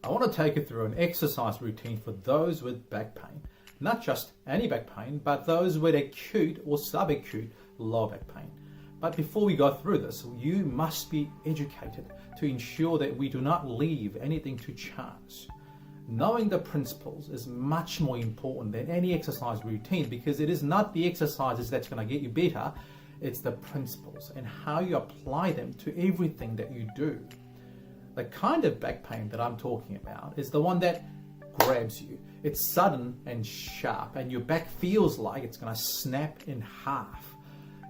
I want to take you through an exercise routine for those with back pain. Not just any back pain, but those with acute or subacute lower back pain. But before we go through this, you must be educated to ensure that we do not leave anything to chance. Knowing the principles is much more important than any exercise routine, because it is not the exercises that's going to get you better, it's the principles and how you apply them to everything that you do. The kind of back pain that I'm talking about is the one that grabs you. It's sudden and sharp, and your back feels like it's going to snap in half.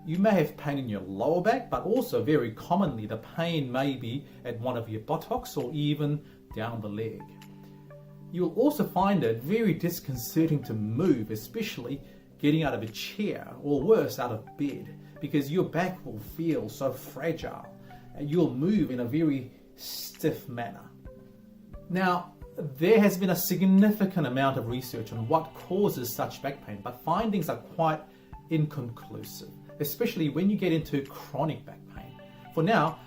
You may have pain in your lower back, but also very commonly the pain may be at one of your buttocks or even down the leg. You'll also find it very disconcerting to move, especially getting out of a chair or worse, out of bed, because your back will feel so fragile and you'll move in a very stiff manner. Now, there has been a significant amount of research on what causes such back pain, but findings are quite inconclusive, especially when you get into chronic back pain. For now,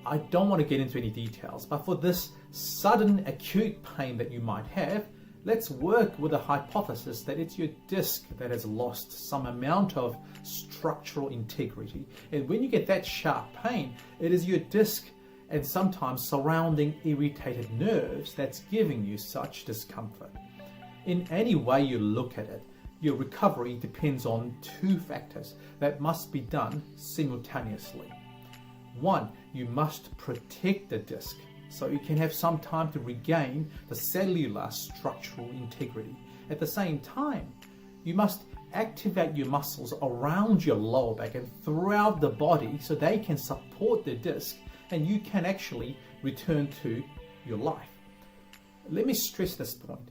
I don't want to get into any details, but for this sudden acute pain that you might have, let's work with a hypothesis that it's your disc that has lost some amount of structural integrity. And when you get that sharp pain, it is your disc and sometimes surrounding irritated nerves that's giving you such discomfort. In any way you look at it, your recovery depends on two factors that must be done simultaneously. One, you must protect the disc so you can have some time to regain the cellular structural integrity. At the same time, you must activate your muscles around your lower back and throughout the body so they can support the disc and you can actually return to your life. Let me stress this point.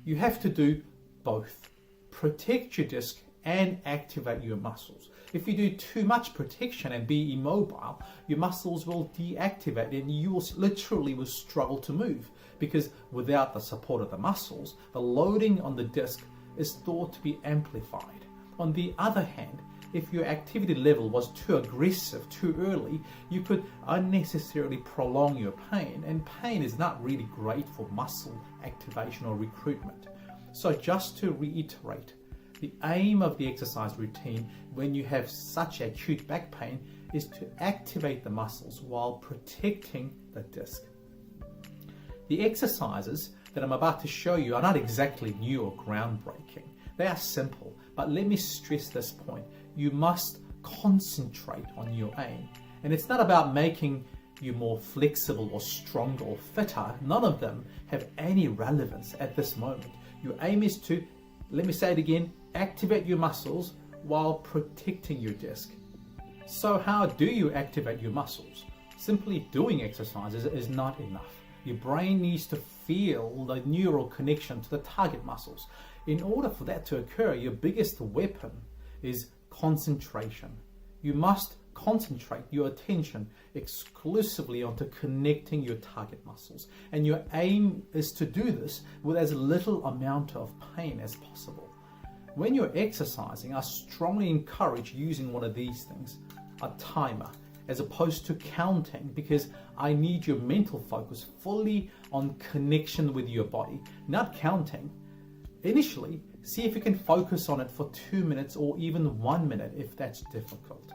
You have to do both. Protect your disc and activate your muscles. If you do too much protection and be immobile, your muscles will deactivate and you will literally struggle to move, because without the support of the muscles, the loading on the disc is thought to be amplified. On the other hand, if your activity level was too aggressive too early, you could unnecessarily prolong your pain, and pain is not really great for muscle activation or recruitment. So just to reiterate, the aim of the exercise routine when you have such acute back pain is to activate the muscles while protecting the disc. The exercises that I'm about to show you are not exactly new or groundbreaking. They are simple, but let me stress this point. You must concentrate on your aim. And it's not about making you more flexible or stronger or fitter. None of them have any relevance at this moment. Your aim is to, let me say it again, activate your muscles while protecting your disc. So how do you activate your muscles? Simply doing exercises is not enough. Your brain needs to feel the neural connection to the target muscles. In order for that to occur, your biggest weapon is concentration. You must concentrate your attention exclusively onto connecting your target muscles. And your aim is to do this with as little amount of pain as possible. When you're exercising, I strongly encourage using one of these things, a timer, as opposed to counting, because I need your mental focus fully on connection with your body, not counting. Initially, see if you can focus on it for 2 minutes or even 1 minute if that's difficult.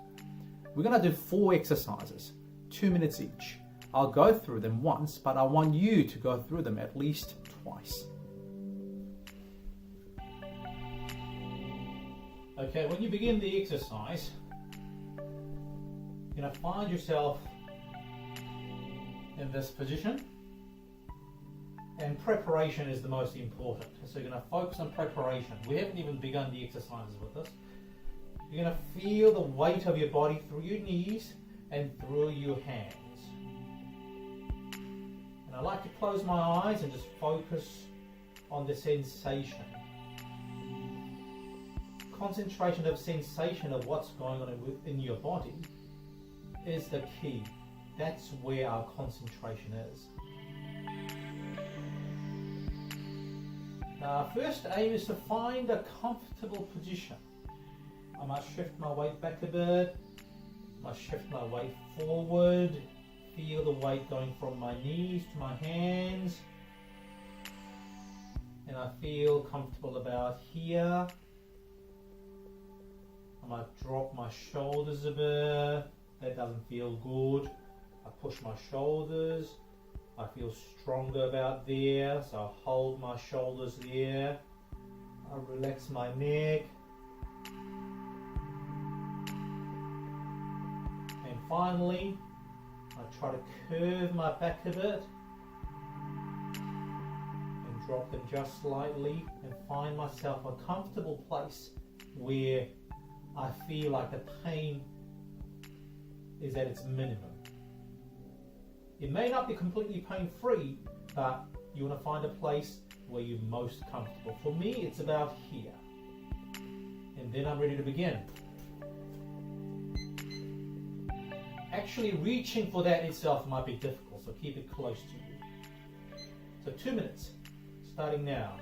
We're going to do 4 exercises, 2 minutes each. I'll go through them once, but I want you to go through them at least twice. Okay, when you begin the exercise, you're going to find yourself in this position, and preparation is the most important. So you're going to focus on preparation. We haven't even begun the exercises with this. You're going to feel the weight of your body through your knees and through your hands. And I like to close my eyes and just focus on the sensation. Concentration of sensation of what's going on in your body is the key. That's where our concentration is. Now, our first aim is to find a comfortable position. I might shift my weight back a bit. I might shift my weight forward. Feel the weight going from my knees to my hands. and I feel comfortable about here. I might drop my shoulders a bit. That doesn't feel good. I push my shoulders. I feel stronger about there, so I hold my shoulders there. I relax my neck. And finally, I try to curve my back a bit and drop them just slightly and find myself a comfortable place where I feel like the pain is at its minimum. It may not be completely pain-free, but you want to find a place where you're most comfortable. For me, it's about here. And then I'm ready to begin. Actually reaching for that itself might be difficult, so keep it close to you. So 2 minutes, starting now.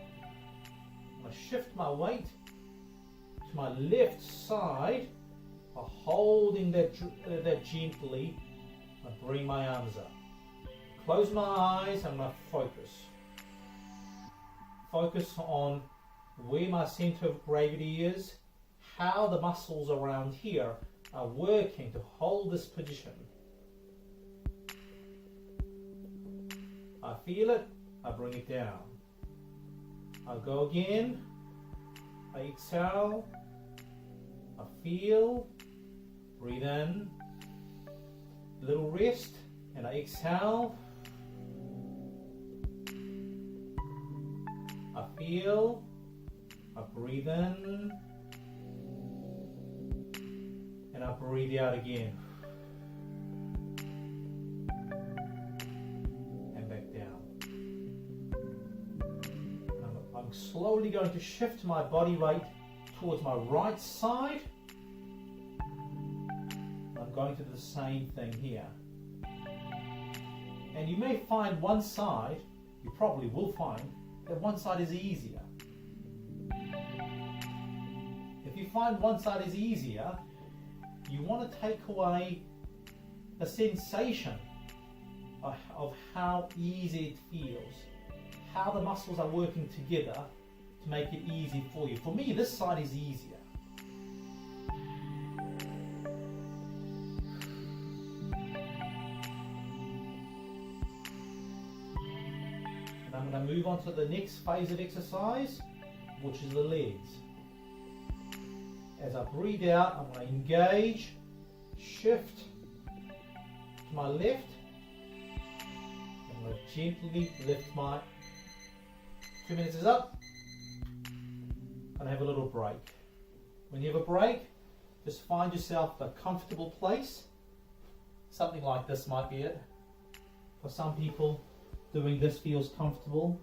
I'm going to shift my weight to my left side by holding that gently. I bring my arms up. Close my eyes and I'm going to focus. Focus on where my center of gravity is, how the muscles around here are working to hold this position. I feel it, I bring it down. I go again, I exhale, I feel, breathe in, little rest, and I exhale. I feel, I breathe in, and I breathe out again. And back down. I'm slowly going to shift my body weight towards my right side. I'm going to do the same thing here. And you may find one side, you probably will find, that one side is easier. If you find one side is easier, you want to take away the sensation of how easy it feels, how the muscles are working together to make it easy for you. For me, this side is easier. I'm going to move on to the next phase of exercise, which is the legs. As I breathe out, I'm going to engage, shift to my left, and I'm going to gently lift my... 2 minutes is up, and have a little break. When you have a break, just find yourself a comfortable place. Something like this might be it. For some people, doing this feels comfortable.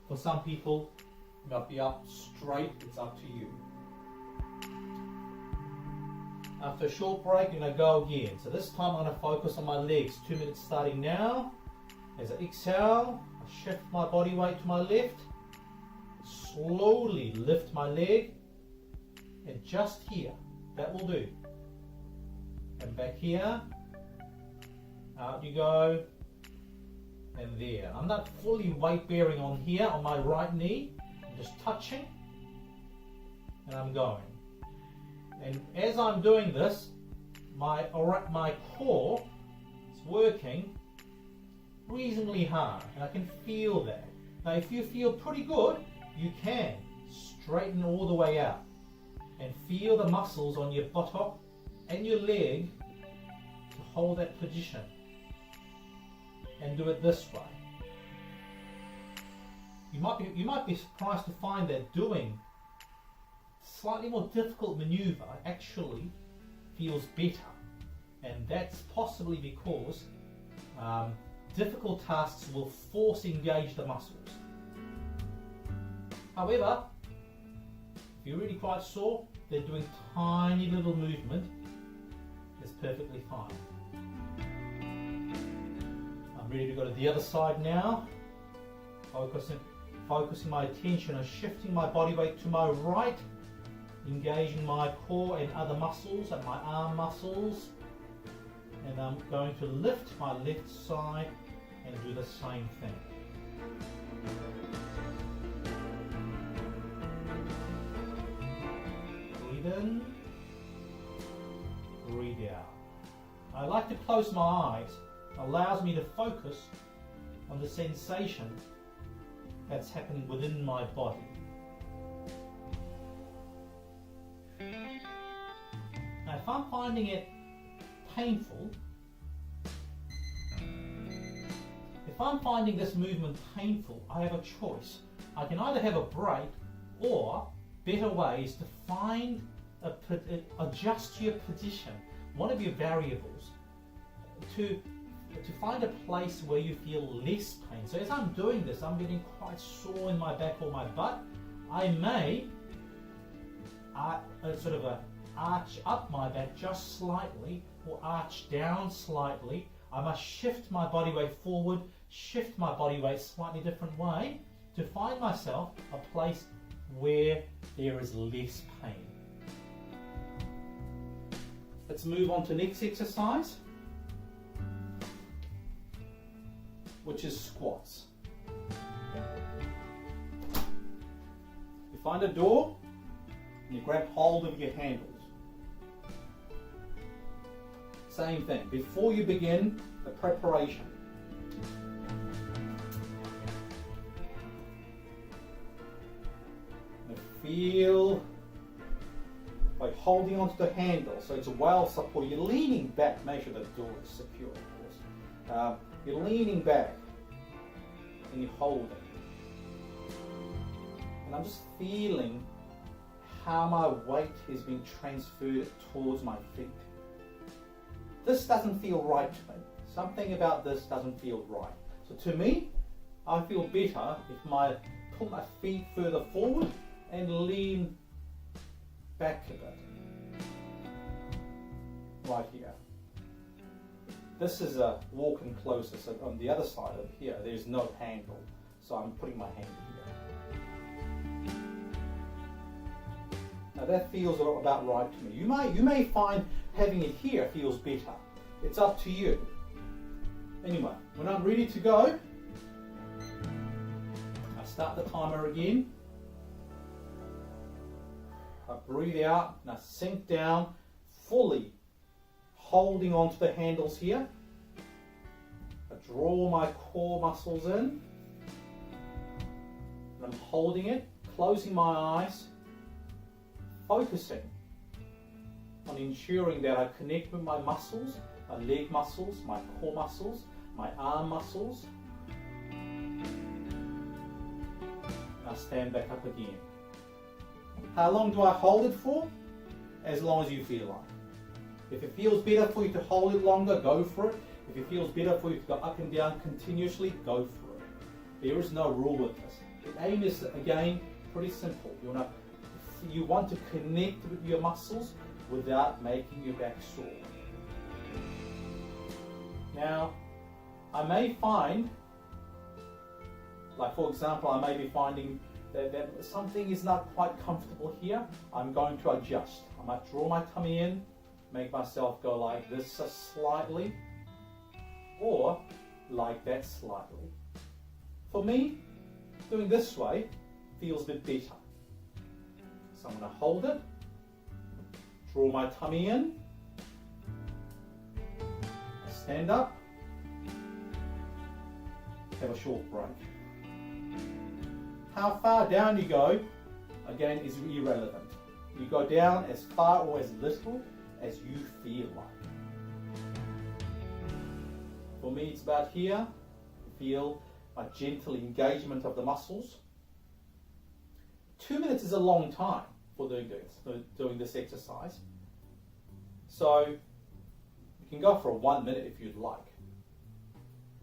For some people, it might be up straight, it's up to you. After a short break, I'm going to go again. So this time I'm going to focus on my legs. 2 minutes starting now. As I exhale, I shift my body weight to my left. Slowly lift my leg. And just here, that will do. And back here. Out you go. And there. I'm not fully weight bearing on here, on my right knee. I'm just touching. And I'm going. And as I'm doing this, my core is working reasonably hard. And I can feel that. Now if you feel pretty good, you can straighten all the way out. And feel the muscles on your buttock and your leg to hold that position. And do it this way. You might be surprised to find that doing slightly more difficult maneuver actually feels better, and that's possibly because difficult tasks will force engage the muscles. However, if you're really quite sore, then doing tiny little movement is perfectly fine. I'm ready to go to the other side now. Focusing my attention on shifting my body weight to my right, engaging my core and other muscles and my arm muscles, and I'm going to lift my left side and do the same thing. Breathe in, breathe out. I like to close my eyes. It allows me to focus on the sensation that's happening within my body. Now, if I'm finding it painful, if I'm finding this movement painful, I have a choice. I can either have a break, or better ways to find adjust your position, one of your variables, to find a place where you feel less pain. So as I'm doing this, I'm getting quite sore in my back or my butt. I may sort of arch up my back just slightly, or arch down slightly. I must shift my body weight forward, shift my body weight slightly different way to find myself a place where there is less pain. Let's move on to next exercise, which is squats. You find a door and you grab hold of your handles. Same thing, before you begin the preparation. Feel by holding onto the handle, so it's well supported. You're leaning back, make sure the door is secure, of course. You're leaning back and you hold it. And I'm just feeling how my weight is being transferred towards my feet. This doesn't feel right to me. Something about this doesn't feel right. So to me, I feel better if I pull my feet further forward and lean back a bit. Right here. This is a walk-in closer, so on the other side of here, there's no handle. So I'm putting my hand here. Now that feels about right to me. You may find having it here feels better. It's up to you. Anyway, when I'm ready to go, I start the timer again. I breathe out and I sink down, fully holding onto the handles here. I draw my core muscles in, and I'm holding it, closing my eyes, focusing on ensuring that I connect with my muscles, my leg muscles, my core muscles, my arm muscles. And I stand back up again. How long do I hold it for? As long as you feel like. If it feels better for you to hold it longer, go for it. If it feels better for you to go up and down continuously, go for it. There is no rule with this. The aim is, again, pretty simple. You want to connect with your muscles without making your back sore. Now, I may find, like for example, I may be finding that something is not quite comfortable here. I'm going to adjust. I might draw my tummy in, make myself go like this slightly, or like that slightly. For me, doing this way feels a bit better. So I'm going to hold it, draw my tummy in, stand up, have a short break. How far down you go, again, is irrelevant. You go down as far or as little as you feel like. For me, it's about here. Feel a gentle engagement of the muscles. 2 minutes is a long time for doing this exercise. So you can go for 1 minute if you'd like.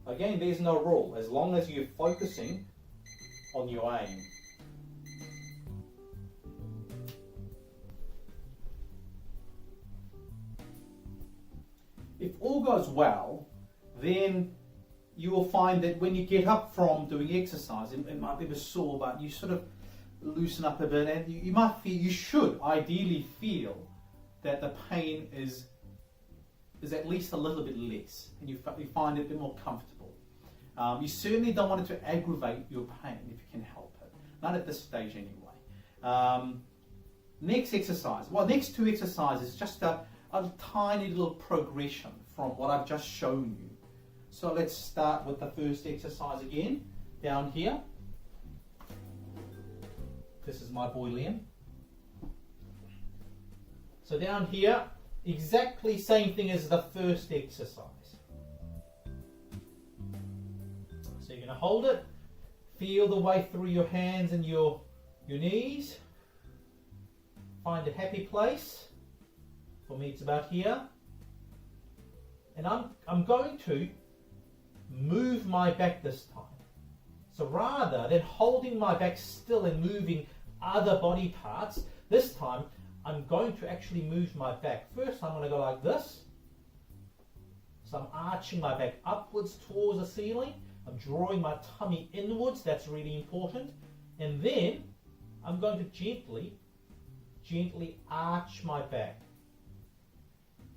Again, there's no rule, as long as you're focusing on your aim. If all goes well, then you will find that when you get up from doing exercise, it might be a bit sore, but you sort of loosen up a bit, and you should ideally feel that the pain is at least a little bit less, and you find it a bit more comfortable. You certainly don't want it to aggravate your pain if you can help it. Not at this stage anyway. Next exercise. Well, next two exercises is just a tiny little progression from what I've just shown you. So let's start with the first exercise again. Down here. This is my boy Liam. So down here, exactly same thing as the first exercise. So you're going to hold it, feel the way through your hands and your knees. Find a happy place. For me it's about here. And I'm going to move my back this time. So rather than holding my back still and moving other body parts, this time I'm going to actually move my back. First I'm going to go like this. So I'm arching my back upwards towards the ceiling. I'm drawing my tummy inwards, that's really important. And then I'm going to gently arch my back.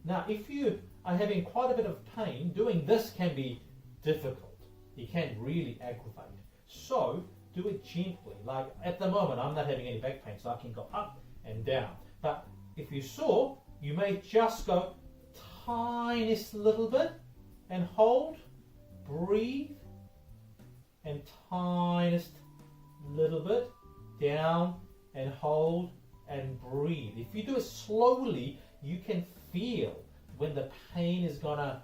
Now if you are having quite a bit of pain, doing this can be difficult. It can really aggravate. So do it gently. Like at the moment I'm not having any back pain, so I can go up and down. But if you saw, you may just go tiniest little bit and hold, breathe, and tiniest little bit down and hold and breathe. If you do it slowly, you can feel when the pain is gonna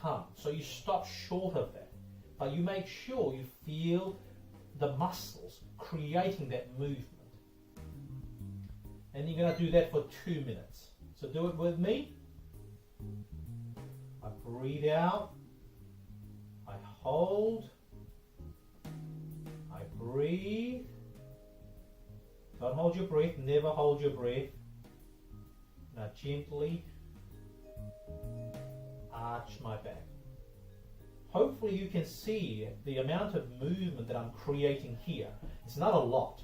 come. So you stop short of that. But you make sure you feel the muscles creating that movement. And you're going to do that for 2 minutes. So do it with me. I breathe out. I hold. I breathe. Don't hold your breath. Never hold your breath. Now gently arch my back. Hopefully you can see the amount of movement that I'm creating here. It's not a lot.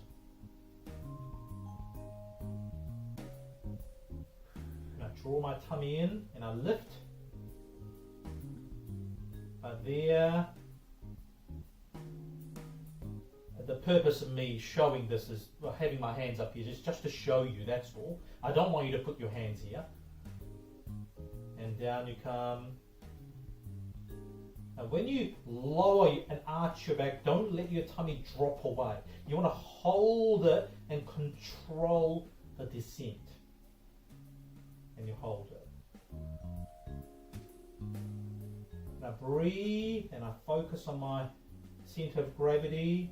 And I draw my tummy in and I lift. There. The purpose of me showing this is having my hands up here, just to show you, that's all. I don't want you to put your hands here. And down you come. Now when you lower and arch your back, don't let your tummy drop away. You want to hold it and control the descent. And you hold it. Now breathe, and I focus on my center of gravity.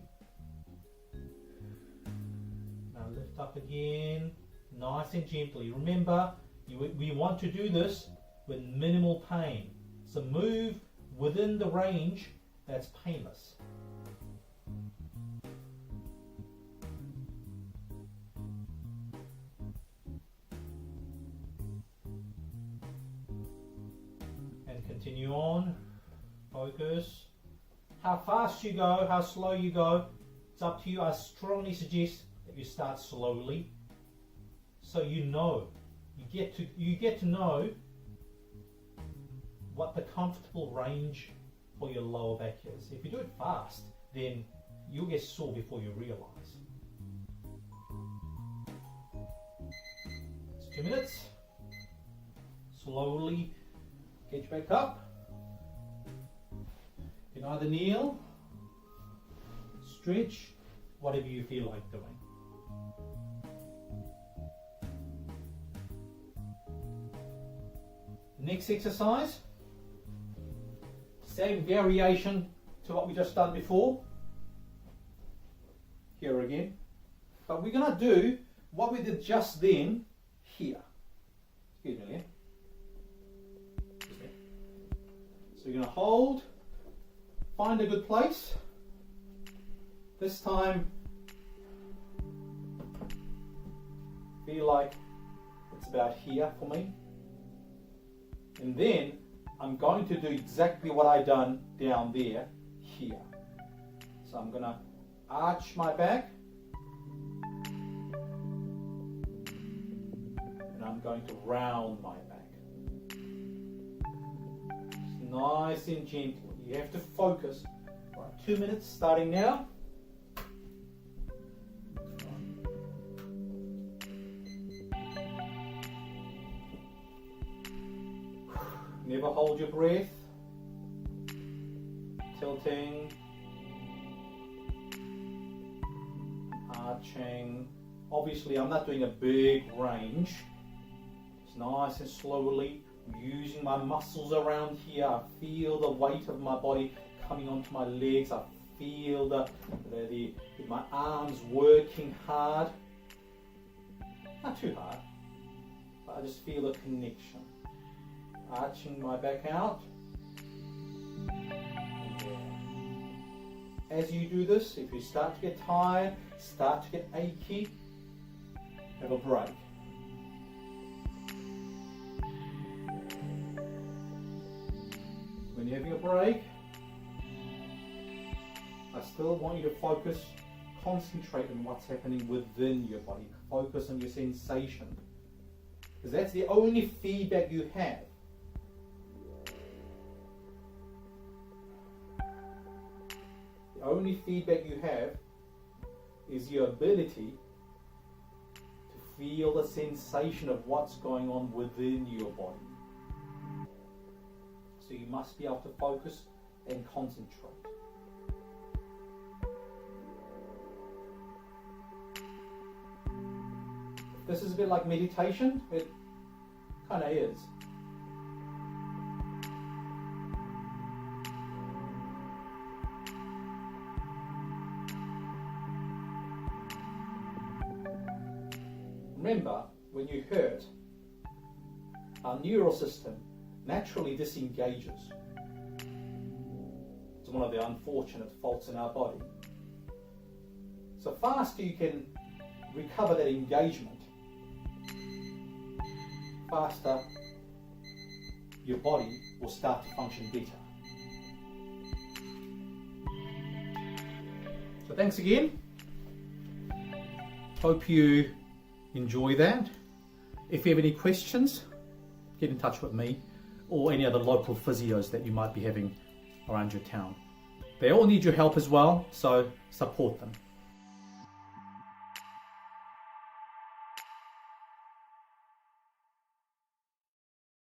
Now lift up again, nice and gently. Remember, we want to do this with minimal pain. So move within the range that's painless. And continue on. Focus. How fast you go, how slow you go, it's up to you. I strongly suggest that you start slowly, so you know, you get to know what the comfortable range for your lower back is. If you do it fast, then you'll get sore before you realize. It's 2 minutes. Slowly get your back up. You can either kneel, stretch, whatever you feel like doing. Next exercise, same variation to what we just done before. Here again. But we're going to do what we did just then here. Excuse me, so you're going to hold, find a good place. This time, feel like it's about here for me. And then I'm going to do exactly what I done down there here. So I'm going to arch my back. And I'm going to round my back. Just nice and gentle. You have to focus. Right, 2 minutes starting now. Never hold your breath. Tilting. Arching. Obviously, I'm not doing a big range. It's nice and slowly. I'm using my muscles around here. I feel the weight of my body coming onto my legs. I feel my arms working hard. Not too hard, but I just feel the connection. Arching my back out. As you do this, if you start to get tired, start to get achy, have a break. When you're having a break, I still want you to focus, concentrate on what's happening within your body. Focus on your sensation. Because that's the only feedback you have. The only feedback you have is your ability to feel the sensation of what's going on within your body. So you must be able to focus and concentrate. This is a bit like meditation. It kind of is. Remember, when you hurt, our neural system naturally disengages. It's one of the unfortunate faults in our body. So faster you can recover that engagement, faster your body will start to function better. So thanks again. Hope you enjoy that. If you have any questions, get in touch with me or any other local physios that you might be having around your town. They all need your help as well, so support them.